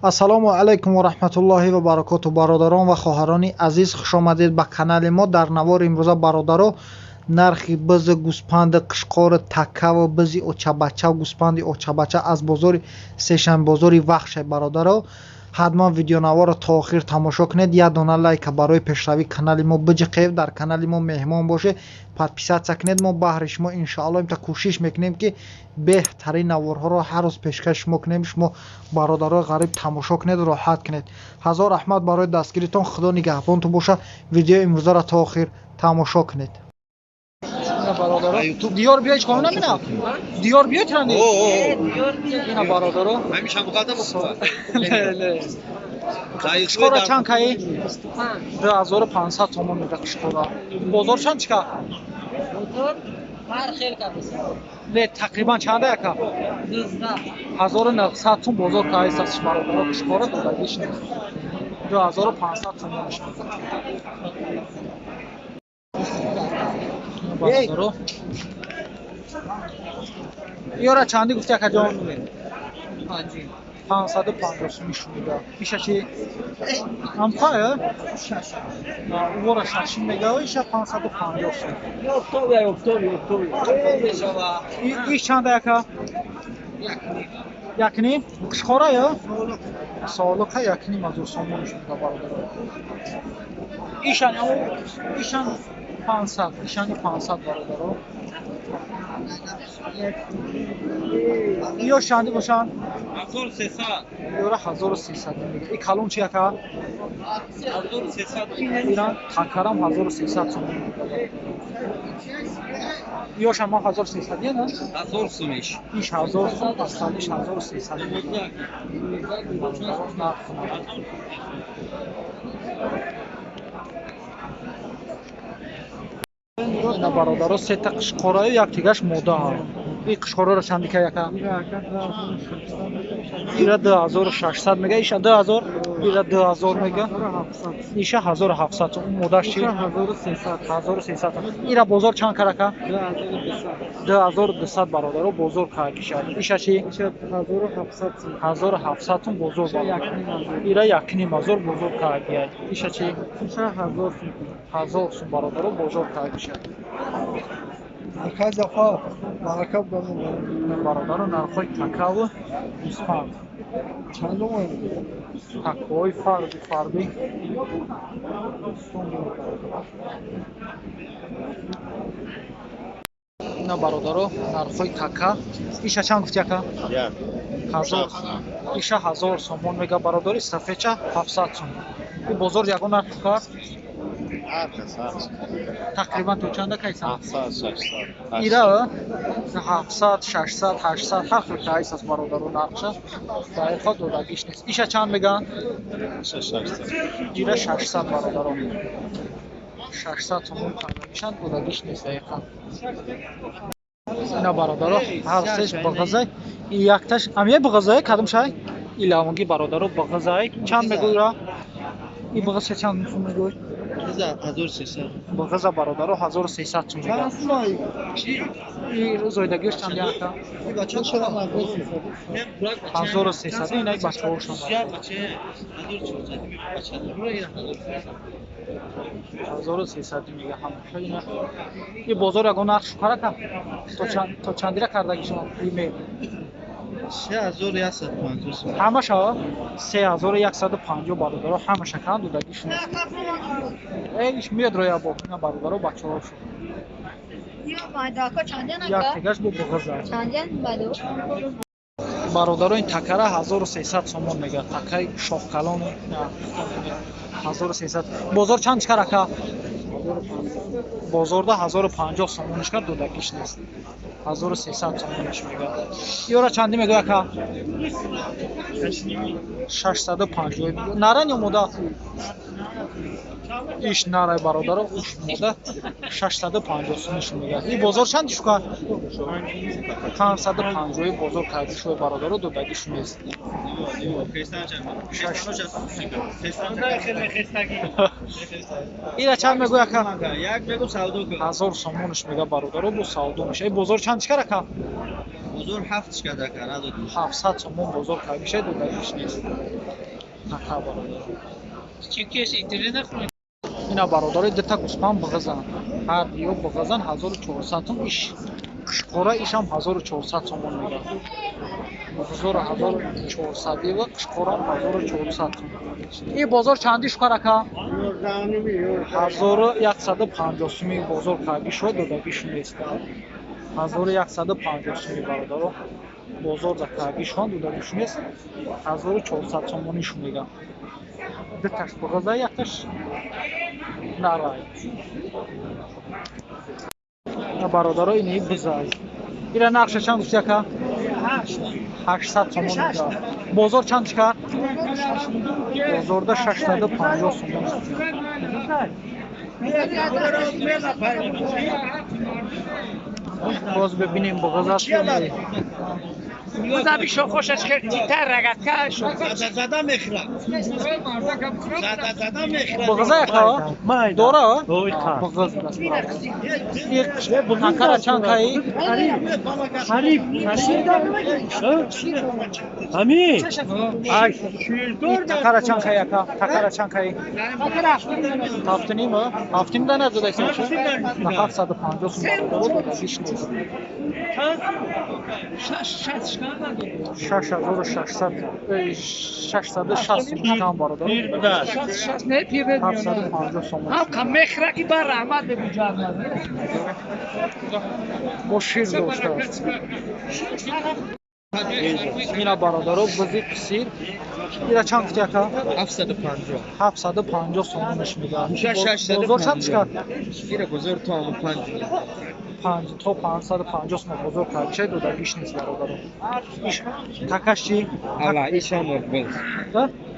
ассалому алайкум ва раҳматуллоҳи ва баракоту бародарон ва хоҳарони азиз, хушомадед ба канали мо. Дар навори имрӯза бародаро нархи бизи гӯспанди қишқори така ва бизи очабача гӯспанди очабача аз бозори сешанбозори вахше бародаро, ҳатман видеонаворро то охир тамошо кунед. Як дона лайка барои пешравии канали мо биҷиқед, дар канали мо меҳмон бошед, подписатсия кунед. мо баҳри шумо иншоалло имта кӯшиш мекунем ки беҳтарин наворҳоро ҳар рӯз пешкаш шумо кунем. шумо бародарои ғариб тамошо кунед, роҳат кунед. ҳазор раҳмат барои дастгиритон. худо нигаҳбонтон боша. Видеои имрӯзаро то охир тамошо кунед. Диёр биё ич қонун намина. Диёр биё трани. Ина бародаро. Ҳамиша муқаддам босо. Қишқора чанд каи? 2500 томон меда қишқора. Бозор чанд чика? Бозор ҳар хел кабаса. Не тақрибан чанда яка? 1900 томон бозор каи сас бародаро қишқора додагиш не. 2500 томон шуда. бародаро. Иёра чанди гуфти акаҷон? 550 сум мешуда. Иша чи? Амқая? Увора 6 мега, иша 550 сум. Октоби. Иш чанда яка? Якни? Қишқора ё? Солоқа якни мазур сомон мешуда бародаро. Ишан 500, ишани 500 бародаро. Иё шанди бошан? 1300. Иёра 1300 мега. И калон чи яка? 1300. Иран такарам 1300 сум. Иё шама 1300 я, не? 1000 сумиш. Иш 1000 сум, пасталиш 1300 мега. Ина бародаро сета қишқора як тигаш мода. И қишқораро чанди ка яка? Ира 2600 мега, иша 2000, ира 2000 мега. Иша 1700. Модаш чи? 1300. Ира бозор чанд карака? 2200 бародаро бозор ка кишад. Иша чи? 1700 бозор бародаро. Ира якни мазор бозор ка гияд. Иша чи? 1000 сум бародаро бозор ка кишад. бародаро нархои какао гӯспанд какаои фарди ина бародаро нархои кака. Иша чанд гуфти яка? 1000. Иша 1000 сомон мега бародари сафеча 700 сом. И бозор ягон нарх кард тақрибан то чанда кайса? 700-800. Ира 700, 600, 800 ҳар хел кайс аст бародаро нархша. Дар ход додагиш нест. Иша чанд меган? 600. Ира 600 бародаро. 600 сомон кайсан додагиш нест дақиқан. Ина бародаро ҳар сеш бағазай. И якташ амия бағазай кадом шай? Иламоги бародаро бағазай чанд мегӯра? И бағаз чанд сум мегӯй? 1300. бағаза бародаро 1300 сум мега. И зоидагиш чанд яка? 1300. Ина бачаҳошон. 1300 мега ҳамаша ина. И бозор ягон нарх шукарака? То чандира кардагиш шумо? Имейл 3150. ҳамаша 3150 бародаро ҳамаша кан додагиш нест. Иш миёд роя бо ина бародаро бачаҳошон. Як тигаш бо бағаза. бародаро ин такара 1300 сомон мега. Такаи шоҳкалон 1300. бозор чанд чикарака? бозорда 1050 сомониш кард додагиш нест. 1300 сомониш мега. Иёра чанди мегӯяд ака? 650. Наран ё мода? Иш нарай бародаро уш мода 650 сомониш мега. И бозор чанди шука? 550 бозор карди шуй бародаро додагиш нест. Ира чанд мегӯяд ака? Як мегӯ савдо кун. 1000 сомониш мега бародаро бо савдо меша. И бозор чанд чикарака? حضور هفت شکده کنه دو دیش 700 сомон бозор кардиша додагиш нест. Така бародар. چکش اینترنت نخونه. Ина бародари дата гуспан биг'изан. Ҳар ё биг'изан 1400 сом иш. Қишқора ишам 1400 сомон мега. Бозор 1400 ва қишқора 1400 сом. И бозор чанди шукарака? 1150 сомӣ бозор кардиш ва додагиш нест. 1150 сомӣ бародаро. Бозор да кардиш ва додагиш нест. 1400 сомониш мега. Даташ биг'иза якташ нарай. На бародаро ини бизай. Ира нақша чанд гуфти ака? 800 сомон мега. Бозор чанд шикар? Бозорда 650 сомон. باز ببینیم بغضات کنه بودم شو خوشش کرد تیتر رگت که شو زده میخرم زده میخرم بغضا یکا؟ دورا؟ بغض یک تکر چند کهی؟ حریف همین تکر چند کهی یکا؟ تکر چند کهی؟ هفتنی ما؟ هفتنی دانه دو دایسیم چه؟ نه 750 سوم بود بیش نیست 660 کم بارد نه پیه 750 سوم هم کم میخره که بر رحمت بجار با شیر داشته است اینا برادرو بزی پسیر اینا چند کتی اکا؟ 750 سومونش میگه بزرگ چند شکر؟ گیره بزرگ تو همون 5 تا 550 سوم بزرگ کردیشه دو دلیش نیست برادرو ایش تکش چی؟ Allah işe mutlu.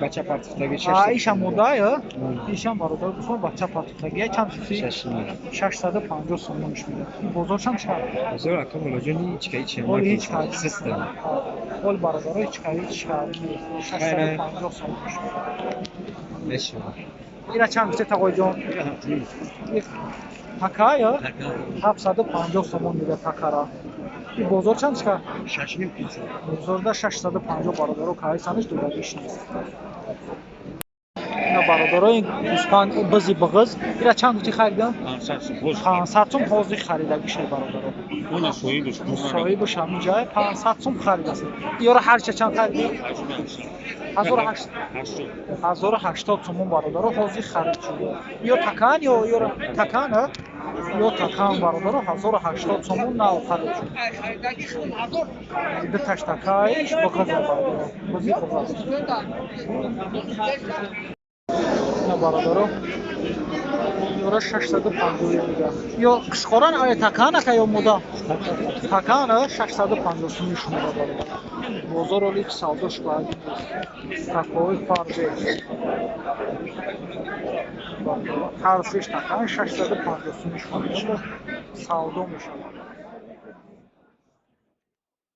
Bacha partiftagi ایشم مرده یا؟ ایشم برادر بسون بچه پاتیتگیه چند سوسی؟ 650 سومونش میگه بزرگ چند شکر؟ Bozor akım olacağını hiç kayıt şey. Ol hiç kayıt. Sistem. Ol برادر hiç kayıt çıkardı 650 سومونش Neşe. اینا چند کتی تقوی جان؟ تکه یا؟ 750 سومون میده تکه را این بزرگ چند شکر؟ Şaşırım pizza. بزرگ 650 برادرو که سنش دو دلیش نیست اینا برادرای گوسفند بزی بغز اینا چند کتی خریدم؟ 500 سوم حوزی خریدگیش برادرو Ona soyudur. صاحبش همین جای 500 سوم خرید است یارو هر چند خریدی 1080 سوم برادرو حوزی خرید شده یا تکان یا تکان یا تکان برادرو 1080 سوم نو خرید شده ده تاش تکایش بغض برادرو بزی بغض نه برادرو یورا 650 میگه یا قشقران آیا تکانه که یا مودا تکانه 650 سومیش مودا برادرو بازار اولی که سوداش باید تکاوی فرده هر سیش تکان 650 سومیش مودا سودا میشه